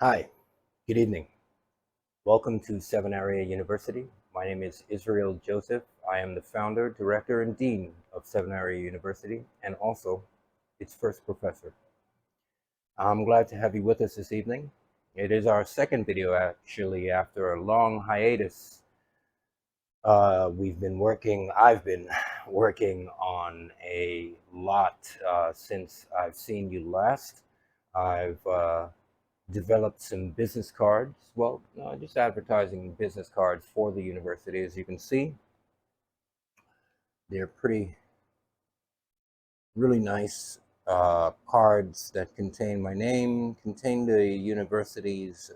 Hi, good evening. Welcome to Sevenaria University. My name is Israel Joseph. I am the founder, director, and dean of Sevenaria University, and also its first professor. I'm glad to have you with us this evening. It is our second video, actually, after a long hiatus. I've been working on a lot since I've seen you last. I've developed some business cards. Well, no, just advertising business cards for the university. As you can see, they're really nice cards that contain my name, contain the university's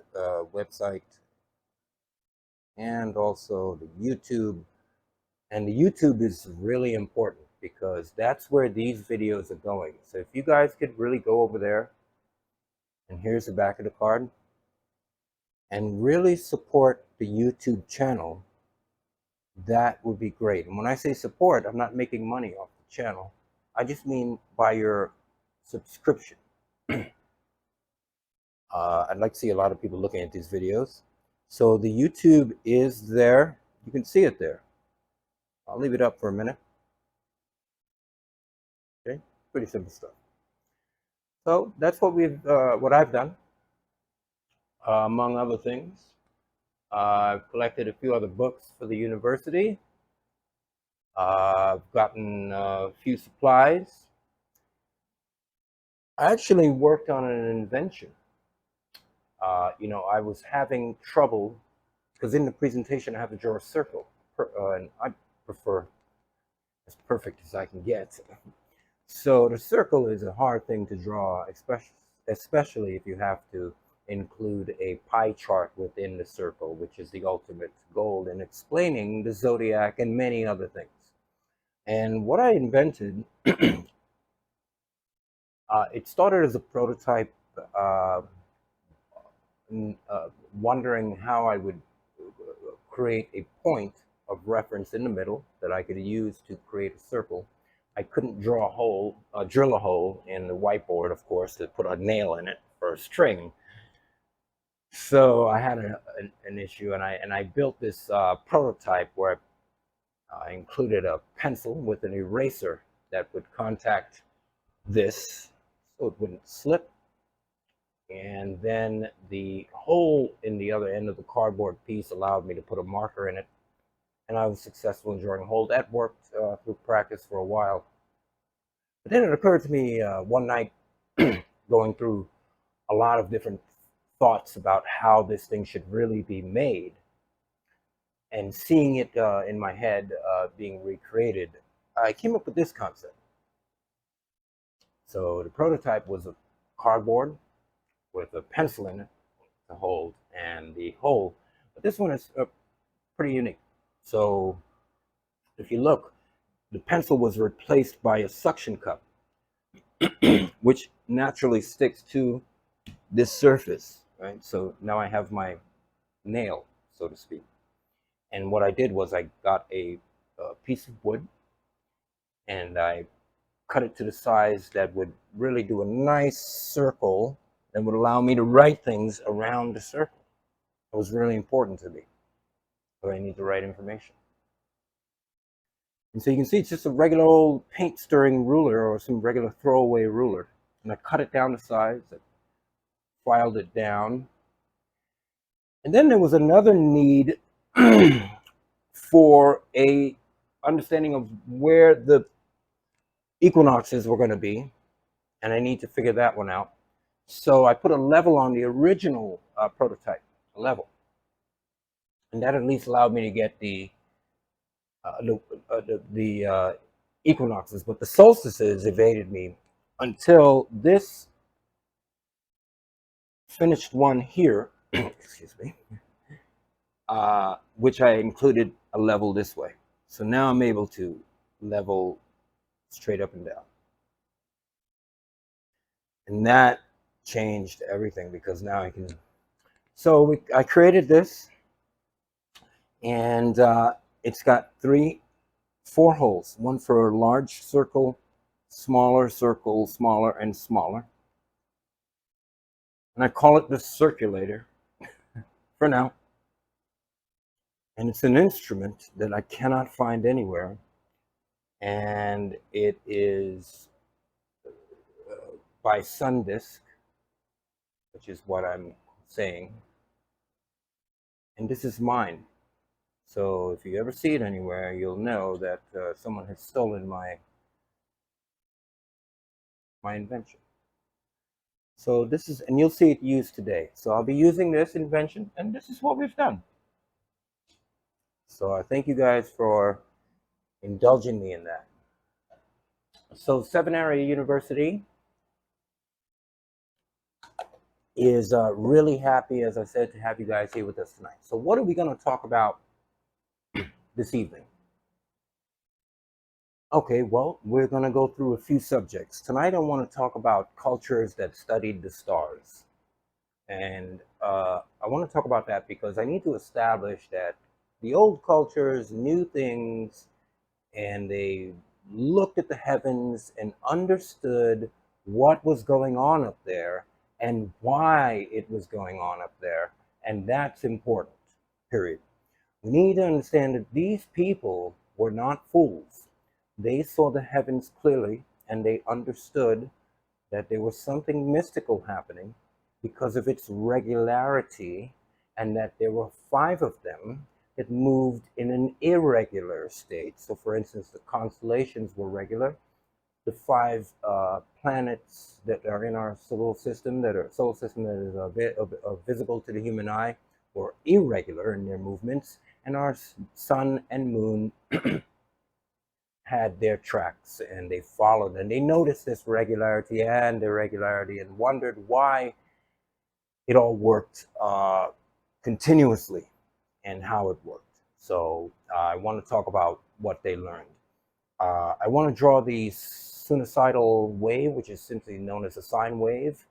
website, and also the YouTube. And the YouTube is really important because that's where these videos are going. So if you guys could really go over there, and here's the back of the card, and really support the YouTube channel, that would be great. And when I say support, I'm not making money off the channel. I just mean by your subscription. I'd like to see a lot of people looking at these videos. So the YouTube is there. You can see it there. I'll leave it up for a minute. Okay, pretty simple stuff. So that's what I've done, among other things. I've collected a few other books for the university. I've gotten a few supplies. I actually worked on an invention. I was having trouble because in the presentation I have to draw a circle, and I prefer as perfect as I can get. So the circle is a hard thing to draw, especially if you have to include a pie chart within the circle, which is the ultimate goal in explaining the zodiac and many other things. And what I invented, it started as a prototype, wondering how I would create a point of reference in the middle that I could use to create a circle. I couldn't drill a hole in the whiteboard, of course, to put a nail in it for a string. So I had an issue, and I built this prototype where I included a pencil with an eraser that would contact this so it wouldn't slip. And then the hole in the other end of the cardboard piece allowed me to put a marker in it, and I was successful in drawing a hole. That worked through practice for a while. But then it occurred to me one night, going through a lot of different thoughts about how this thing should really be made, and seeing it in my head being recreated, I came up with this concept. So the prototype was a cardboard with a pencil in it to hold and the hole. But this one is pretty unique. So if you look, the pencil was replaced by a suction cup, which naturally sticks to this surface, right? So now I have my nail, so to speak. And what I did was I got a piece of wood and I cut it to the size that would really do a nice circle that would allow me to write things around the circle. It was really important to me, but I need to write information. And so you can see it's just a regular old paint stirring ruler or some regular throwaway ruler. And I cut it down to size, I filed it down. And then there was another need for a understanding of where the equinoxes were going to be, and I need to figure that one out. So I put a level on the original prototype, a level, and that at least allowed me to get the equinoxes, but the solstices evaded me until this finished one here, excuse me, which I included a level this way. So now I'm able to level straight up and down. And that changed everything because now I can. So I created this, and it's got four holes, one for a large circle, smaller, and smaller. And I call it the Circulator for now. And it's an instrument that I cannot find anywhere. And it is by SunDisk, which is what I'm saying. And this is mine. So if you ever see it anywhere, you'll know that someone has stolen my invention. So this is, and you'll see it used today. So I'll be using this invention, and this is what we've done. So I thank you guys for indulging me in that. So Sevenaria University is really happy, as I said, to have you guys here with us tonight. So what are we going to talk about this evening? Okay, well, we're going to go through a few subjects. Tonight I want to talk about cultures that studied the stars. And I want to talk about that because I need to establish that the old cultures knew things, and they looked at the heavens and understood what was going on up there and why it was going on up there. And that's important, period. We need to understand that these people were not fools. They saw the heavens clearly, and they understood that there was something mystical happening because of its regularity, and that there were 5 of them that moved in an irregular state. So for instance, the constellations were regular. The 5 planets that are in our solar system that is visible to the human eye were irregular in their movements, and our sun and moon had their tracks, and they followed, and they noticed this regularity and irregularity and wondered why it all worked continuously and how it worked. So I want to talk about what they learned. I want to draw the Suicidal wave, which is simply known as a sine wave.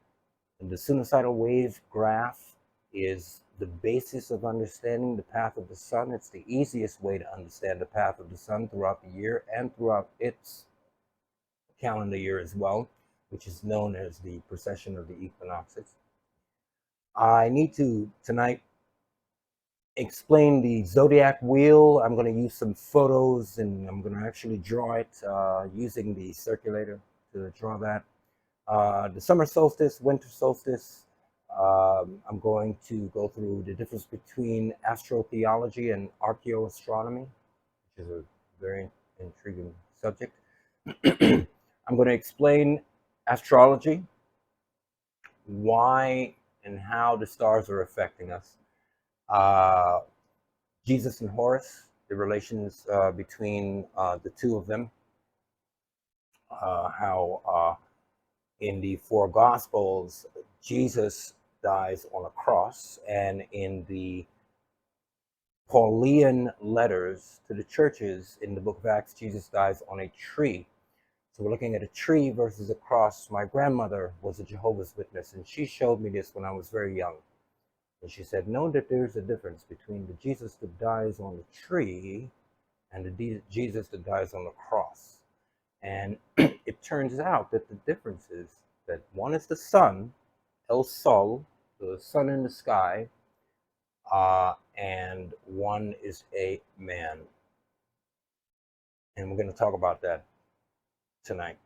And the Suicidal wave graph is the basis of understanding the path of the sun. It's the easiest way to understand the path of the sun throughout the year and throughout its calendar year as well, which is known as the precession of the equinoxes. I need to tonight explain the Zodiac Wheel. I'm going to use some photos, and I'm going to actually draw it using the Circulator to draw that. The summer solstice, winter solstice. I'm going to go through the difference between astrotheology and archaeoastronomy, which is a very intriguing subject. I'm going to explain astrology, why and how the stars are affecting us. Jesus and Horus, the relations between the 2 of them, how in the 4 Gospels, Jesus dies on a cross, and in the Pauline letters to the churches in the book of Acts, Jesus dies on a tree. So we're looking at a tree versus a cross. My grandmother was a Jehovah's Witness, and she showed me this when I was very young. And she said, know that there's a difference between the Jesus that dies on the tree and the Jesus that dies on the cross. And it turns out that the difference is that one is the sun, El Sol, the sun in the sky, and one is a man. And we're going to talk about that tonight.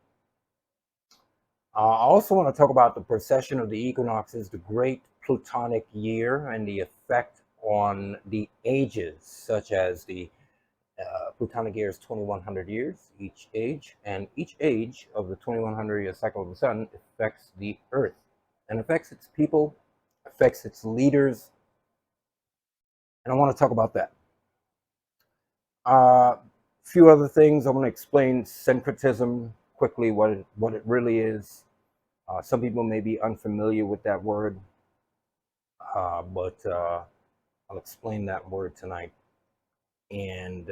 I also want to talk about the precession of the equinoxes, the great Plutonic year, and the effect on the ages, such as the Plutonic year is 2100 years, each age, and each age of the 2100 year cycle of the sun affects the earth and affects its people, affects its leaders, and I want to talk about that. A few other things. I want to explain syncretism quickly, what it really is. Some people may be unfamiliar with that word, but I'll explain that word tonight, and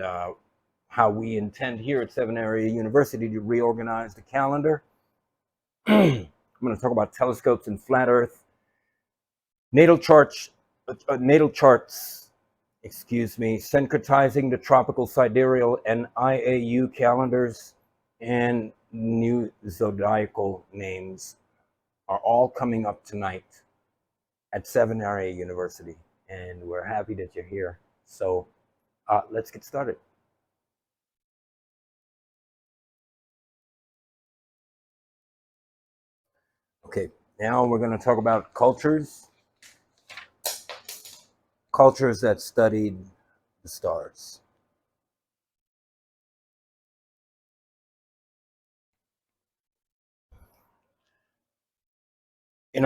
how we intend here at Sevenaria University to reorganize the calendar. I'm going to talk about telescopes and flat Earth, natal charts, syncretizing the tropical sidereal and IAU calendars, and new zodiacal names are all coming up tonight. at Sevenaria University, and we're happy that you're here. So let's get started. Okay, now we're going to talk about cultures that studied the stars. In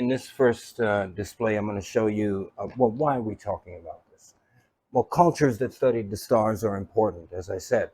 this first display, I'm going to show you, well, why are we talking about this? Well, cultures that studied the stars are important, as I said.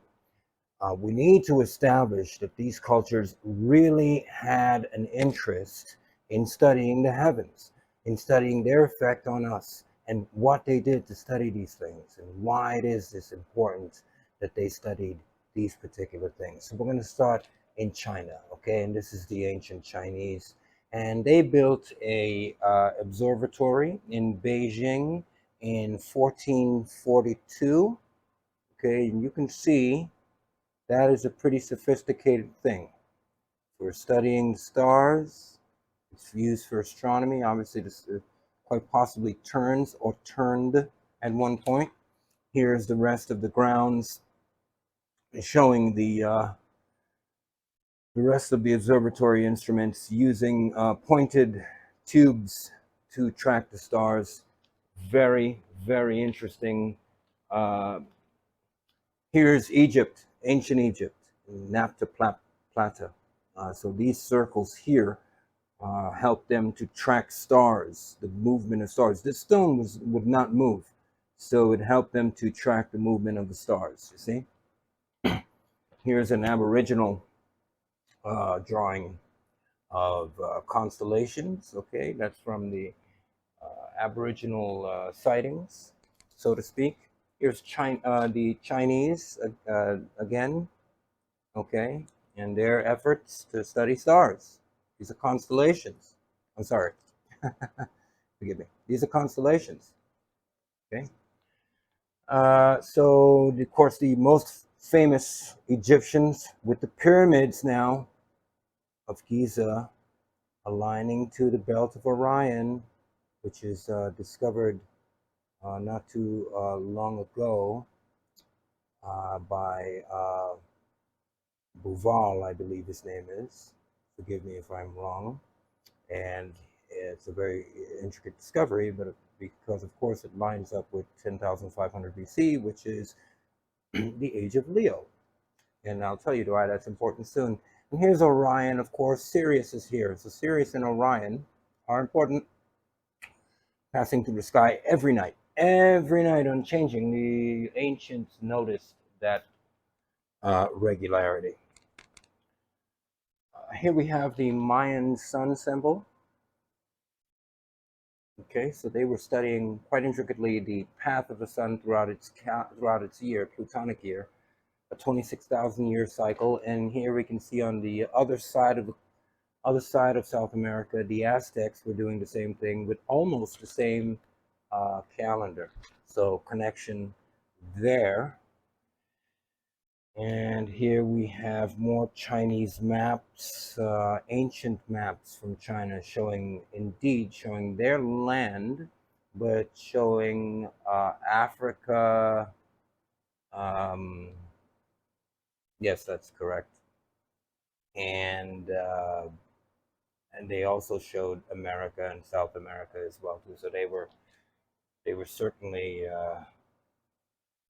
We need to establish that these cultures really had an interest in studying the heavens, in studying their effect on us, and what they did to study these things, and why it is this important that they studied these particular things. So we're going to start in China, okay? And this is the ancient Chinese. And they built a observatory in Beijing in 1442, okay? And you can see that is a pretty sophisticated thing. We're studying stars. It's used for astronomy. Obviously, this quite possibly turns or turned at one point. Here's the rest of the grounds showing the rest of the observatory instruments using pointed tubes to track the stars. Very, very interesting. Here's Egypt, ancient Egypt, Napta Plata. So these circles here help them to track stars, the movement of stars. This stone would not move, so it helped them to track the movement of the stars, you see? Here's an Aboriginal drawing of constellations, okay? That's from the Aboriginal sightings, so to speak. Here's the Chinese again, okay? And their efforts to study stars. These are constellations. I'm sorry. Forgive me. These are constellations. Okay. So, of course, the most famous Egyptians with the pyramids now of Giza aligning to the belt of Orion, which is discovered not too long ago by Bouval, I believe his name is. Forgive me if I'm wrong. And it's a very intricate discovery, but because, of course, it lines up with 10,500 BC, which is the age of Leo. And I'll tell you why that's important soon. And here's Orion, of course. Sirius is here. So Sirius and Orion are important, passing through the sky every night. Every night, unchanging. The ancients noticed that regularity. Here we have the Mayan Sun Symbol. Okay, so they were studying quite intricately the path of the sun throughout its year, Plutonic year, a 26,000 year cycle. And here we can see on the other side of South America, the Aztecs were doing the same thing with almost the same calendar. So connection there. And here we have more Chinese maps, ancient maps from China showing their land, but showing Africa. Yes, that's correct. And they also showed America and South America as well too. So they were certainly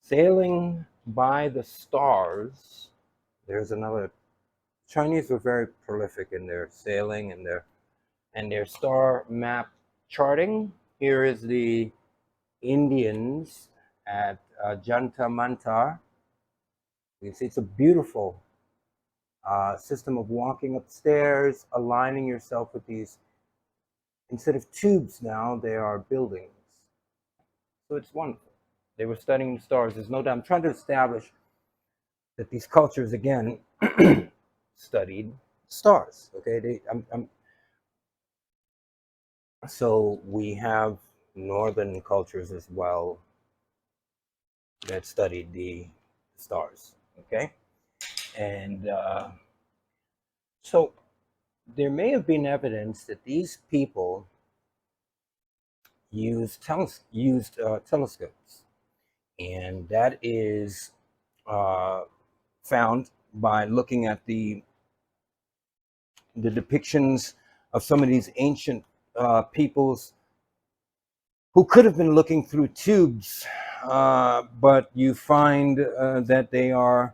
sailing by the stars. There's another. Chinese were very prolific in their sailing and their star map charting. Here is the Indians at Janta Mantar. You can see it's a beautiful system of walking upstairs, aligning yourself with these. Instead of tubes now, they are buildings. So it's wonderful. They were studying the stars. There's no doubt. I'm trying to establish that these cultures, again, studied stars. Okay, so we have northern cultures as well that studied the stars. Okay, and so there may have been evidence that these people used telescopes, and that is uh, found by looking at the depictions of some of these ancient peoples who could have been looking through tubes, but you find that they are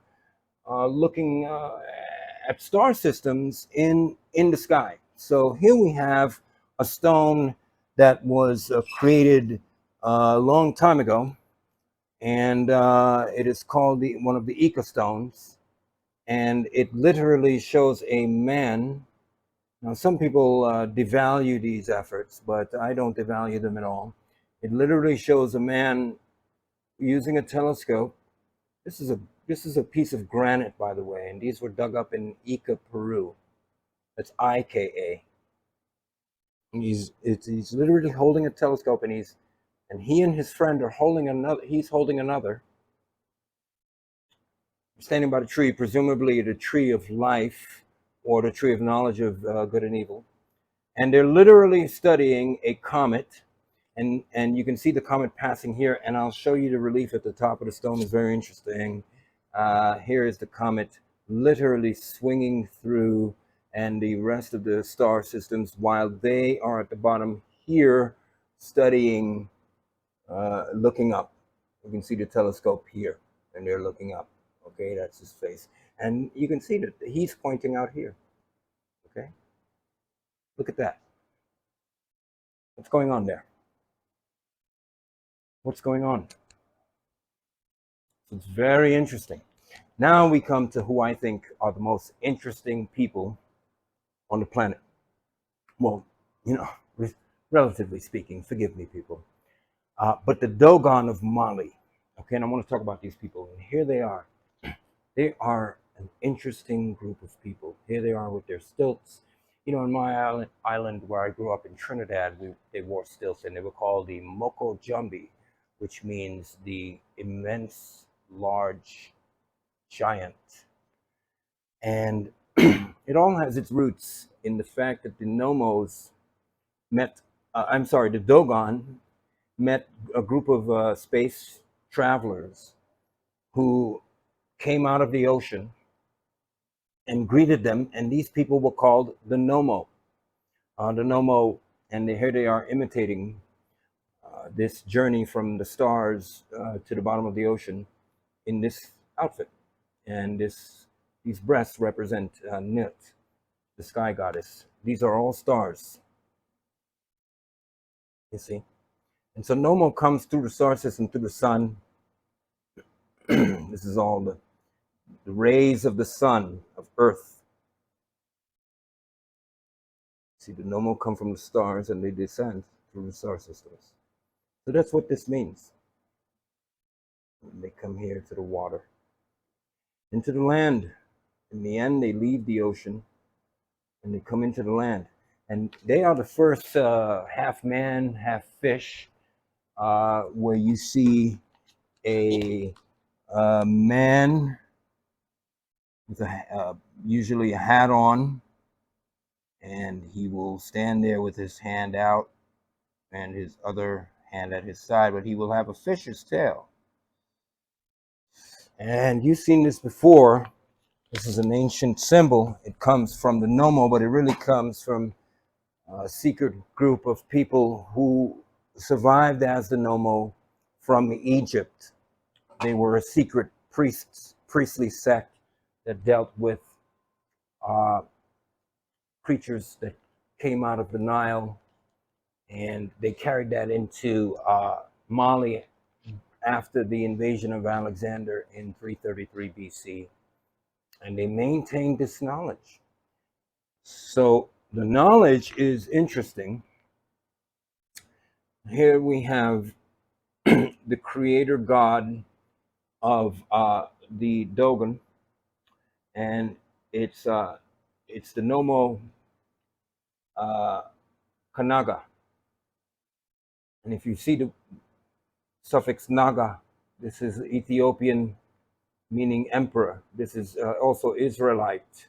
looking at star systems in the sky. So here we have a stone that was created a long time ago, and it is called one of the Ica stones, and it literally shows a man. Now, some people devalue these efforts, but I don't devalue them at all. It literally shows a man using a telescope. This is a piece of granite, by the way, and these were dug up in Ica, Peru. That's IKA. He's literally holding a telescope, and he and his friend are holding another. He's holding another, standing by the tree, presumably the tree of life or the tree of knowledge of good and evil, and they're literally studying a comet. And you can see the comet passing here, and I'll show you the relief at the top of the stone. Is very interesting. Here is the comet literally swinging through, and the rest of the star systems, while they are at the bottom here studying, looking up. You can see the telescope here, and they're looking up. Okay, that's his face. And you can see that he's pointing out here. Okay, look at that. What's going on there? What's going on? It's very interesting. Now we come to who I think are the most interesting people on the planet. Well, you know, relatively speaking, forgive me, people. But the Dogon of Mali. Okay, and I want to talk about these people. And here they are. They are an interesting group of people. Here they are with their stilts. You know, in my island where I grew up in Trinidad, they wore stilts, and they were called the Moko Jumbi, which means the immense, large giant. And it all has its roots in the fact that the Nomos the Dogon met a group of space travelers who came out of the ocean and greeted them, and these people were called the Nomo. And here they are imitating this journey from the stars to the bottom of the ocean in this outfit. And these breasts represent Nut, the sky goddess. These are all stars, you see. And so Nomo comes through the star system, through the sun. This is all the rays of the sun, of Earth. See, the Nomo come from the stars and they descend through the star systems. So that's what this means. And they come here to the water, into the land. In the end, they leave the ocean and they come into the land. And they are the first half man, half fish, where you see a man with usually a hat on, and he will stand there with his hand out and his other hand at his side, but he will have a fish's tail. And you've seen this before. This is an ancient symbol. It comes from the Nomo, but it really comes from a secret group of people who survived as the Nomo from Egypt. They were a secret priestly sect that dealt with creatures that came out of the Nile, and they carried that into Mali after the invasion of Alexander in 333 BC, and they maintained this knowledge. So the knowledge is interesting. Here we have the creator god of the Dogon, and it's the Nomo Kanaga. And if you see the suffix Naga, this is Ethiopian, meaning emperor. This is also Israelite.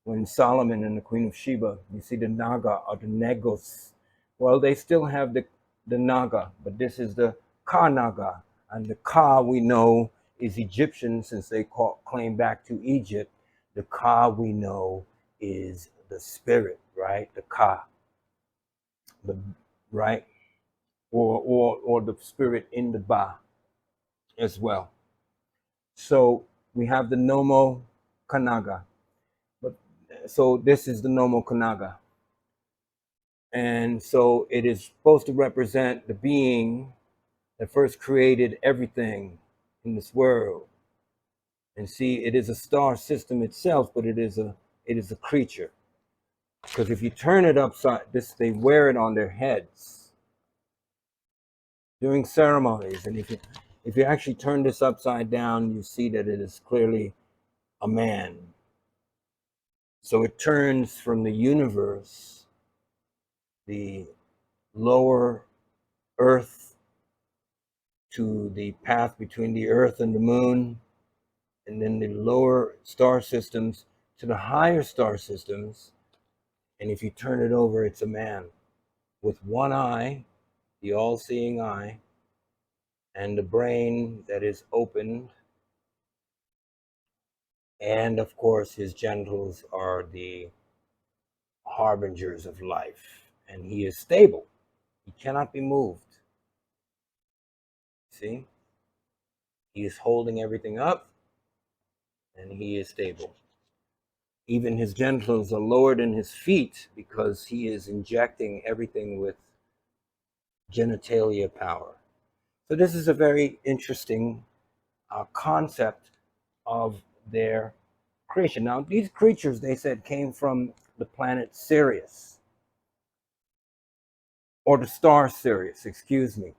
When Solomon and the Queen of Sheba, you see the Naga or the Negos. Well, they still have the the Naga, but this is the Ka Naga. And the Ka we know is Egyptian since they claim back to Egypt. The Ka we know is the spirit, right? The Ka, the right, or the spirit in the Ba as well. So we have the Nomo Kanaga, but so this is the Nomo Kanaga, and so it is supposed to represent the being that first created everything in this world. And see, it is a star system itself, but it is a creature. Because if you turn it upside, they wear it on their heads during ceremonies, and if you actually turn this upside down, you see that it is clearly a man. So it turns from the universe, the lower earth, to the path between the earth and the moon, and then the lower star systems to the higher star systems. And if you turn it over, it's a man with one eye, the all-seeing eye, and the brain that is opened. And of course, his genitals are the harbingers of life. And he is stable. He cannot be moved. See? He is holding everything up, and he is stable. Even his genitals are lower than his feet because he is injecting everything with genitalia power. So this is a very interesting concept of their creation. Now, these creatures, they said, came from the planet Sirius, or the star Sirius, excuse me,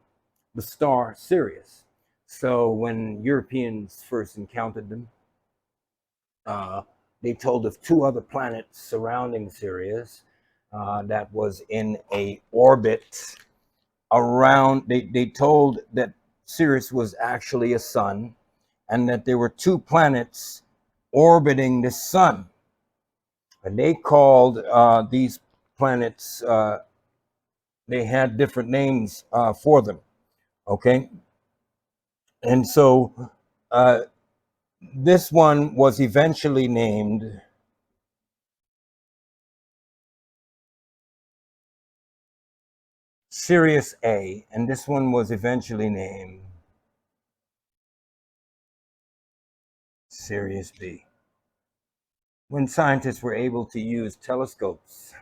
the star Sirius. So when Europeans first encountered them, they told of two other planets surrounding Sirius that was in a orbit around. They told that Sirius was actually a sun, and that there were two planets orbiting the sun. And they called these planets, they had different names for them, okay? And so this one was eventually named Sirius A, and this one was eventually named Sirius B. When scientists were able to use telescopes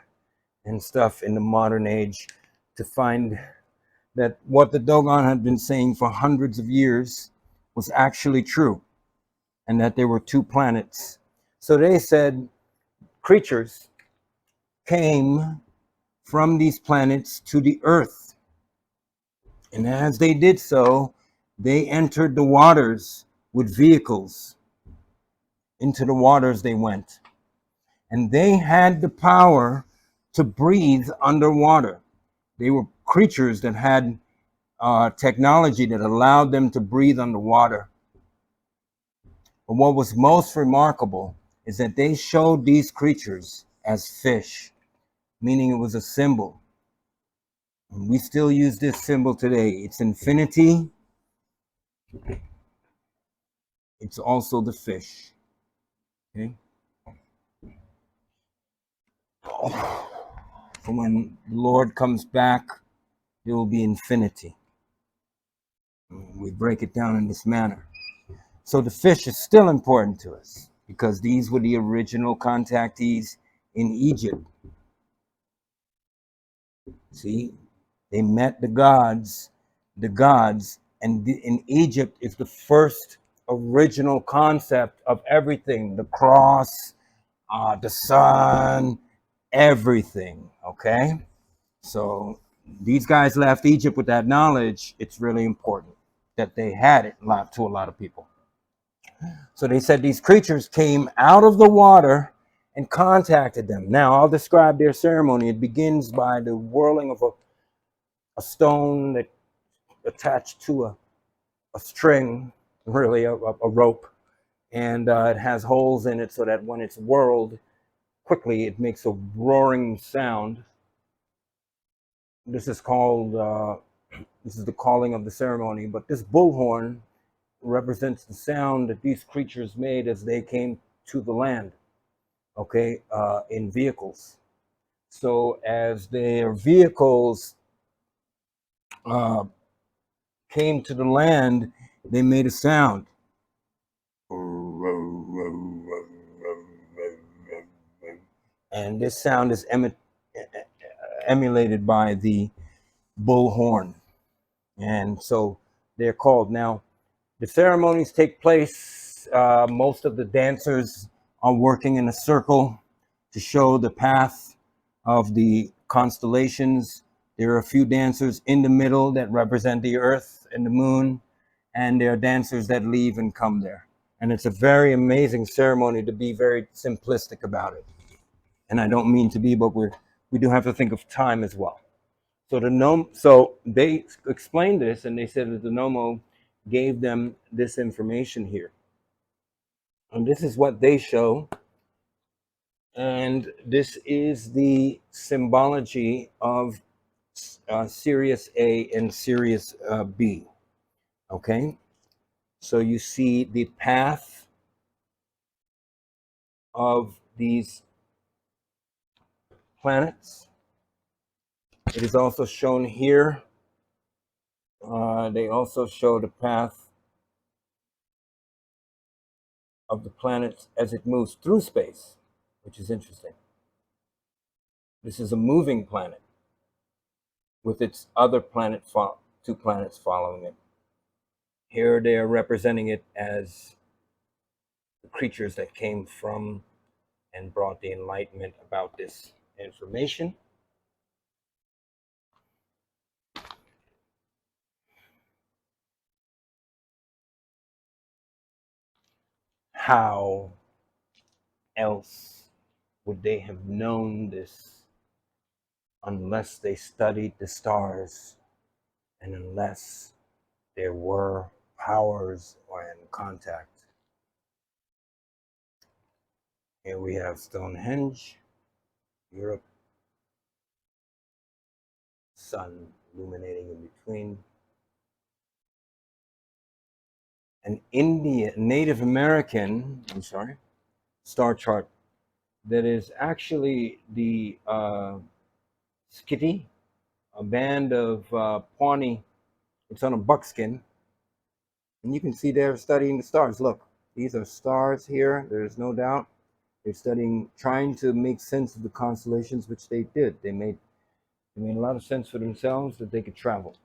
and stuff in the modern age to find that what the Dogon had been saying for hundreds of years was actually true, and that there were two planets. So they said creatures came from these planets to the earth. And as they did so, they entered the waters with vehicles. Into the waters they went. And they had the power to breathe underwater. They were creatures that had technology that allowed them to breathe underwater. But what was most remarkable is that they showed these creatures as fish, meaning it was a symbol. And we still use this symbol today. It's infinity. It's also the fish. Okay. For when the Lord comes back, there will be infinity. We break it down in this manner. So the fish is still important to us because these were the original contactees in Egypt. See, they met the gods, and in Egypt is the first original concept of everything, the cross, the sun, everything, okay? So these guys left Egypt with that knowledge. It's really important that they had it to a lot of people. So they said these creatures came out of the water and contacted them. Now I'll describe their ceremony. It begins by the whirling of a stone that attached to a string, really a rope, and it has holes in it so that when it's whirled quickly, it makes a roaring sound. This is called This is the calling of the ceremony. But this bullhorn represents the sound that these creatures made as they came to the land, okay, in vehicles. So as their vehicles came to the land, they made a sound. And this sound is emulated by the bullhorn. And so they're called. Now, the ceremonies take place, most of the dancers are working in a circle to show the path of the constellations. There are a few dancers in the middle that represent the earth and the moon, and there are dancers that leave and come there. And it's a very amazing ceremony, to be very simplistic about it. And I don't mean to be, but we do have to think of time as well. So they explained this, and they said that the Nomo gave them this information here. And this is what they show. And this is the symbology of Sirius A and Sirius B. Okay? So you see the path of these planets. It is also shown here. They also show the path of the planet as it moves through space, which is interesting. This is a moving planet with its other planet, two planets following it. Here they are representing it as the creatures that came from and brought the enlightenment about this information. How else would they have known this unless they studied the stars and unless there were powers and contact? Here we have Stonehenge, Europe, sun illuminating in between. An Native American, star chart that is actually the Skitty, a band of Pawnee. It's on a buckskin. And you can see they're studying the stars. Look, these are stars here. There's no doubt. They're studying, trying to make sense of the constellations, which they did. They made a lot of sense for themselves that they could travel.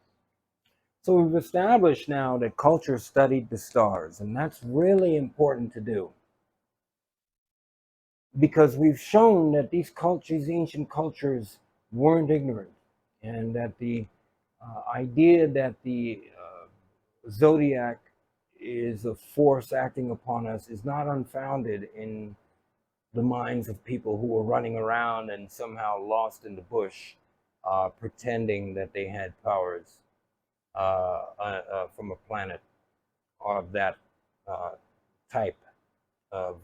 So we've established now that culture studied the stars, and that's really important to do. Because we've shown that these cultures, ancient cultures, weren't ignorant, and that the idea that the zodiac is a force acting upon us is not unfounded in the minds of people who were running around and somehow lost in the bush, pretending that they had powers from a planet of that type of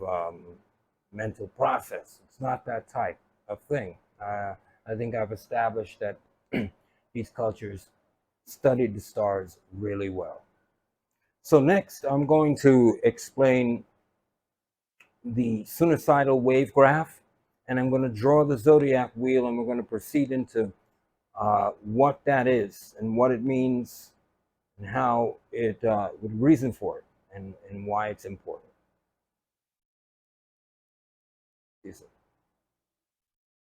mental process. It's not that type of thing. I think I've established that these cultures studied the stars really well. So next, I'm going to explain the Suicidal wave graph, and I'm going to draw the Zodiac Wheel, and we're going to proceed into what that is and what it means and how it, the reason for it and why it's important.